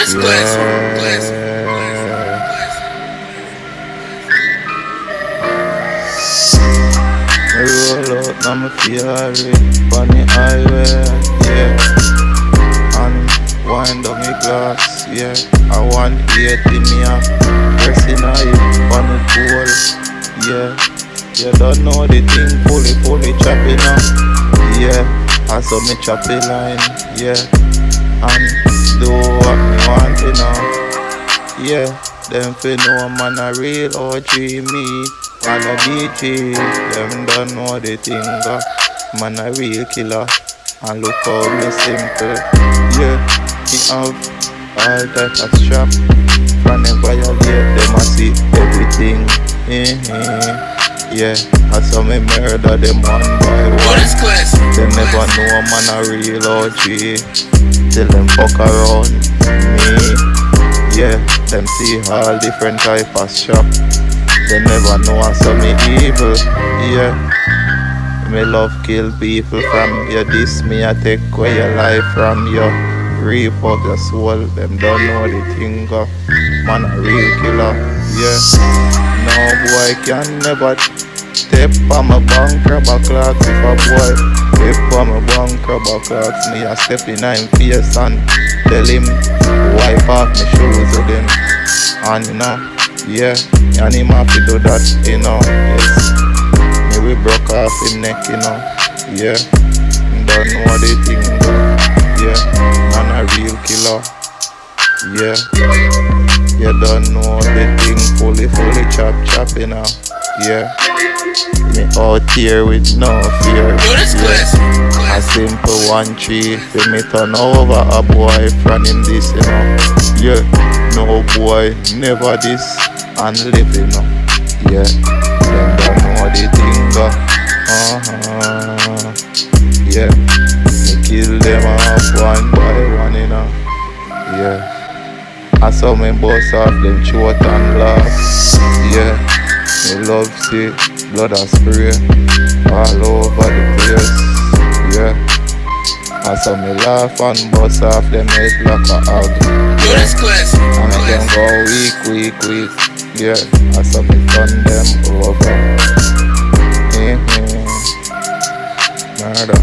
is classic. I roll out, now me feel alright on the highway, yeah. And wind up my glass, yeah. I want 80 me up, pressing high on the pole, yeah. You don't know the thing, fully chopping up, yeah. I saw me chopping line, yeah. And do what me want, you know, yeah. Them fi know man a real OG me. Man a BG, them don't know the thing, man a real killer. And look how me simple, yeah. Me have all type of strap. From them violate, them a see everything, yeah. I saw me murder them one by one. Them never know man a real OG till them fuck around me, yeah. Them see all different type of shop. They never know I saw me evil, yeah. Me love kill people from you. This me I take away your life from you. Reap up your soul. Them don't know the thing of man a real killer, yeah. No boy can never step on my bank rubber clocks. If a boy step on my bank rubber clocks, me a step in him face and tell him wipe off my shoes with him. And you know, yeah, and him have to do that, you know, yes. Me we broke off him neck, you know, yeah. Don't know the thing, yeah. Man a real killer, yeah. You don't know the thing, fully chop, you know, yeah. Me out here with no fear, yeah. A simple 1-3, for me turn over a boy from him this, you know, yeah. No boy, never this. And live, you know, yeah. Them don't know the thing, yeah. Me kill them off one by one, you know, yeah. I saw me bust off them throat and laugh, yeah. Me love see blood and spray all over the place, yeah. I saw me laugh and bust off them head like a hog, yeah. And I can go weak, yeah. I saw me turn them over, murder.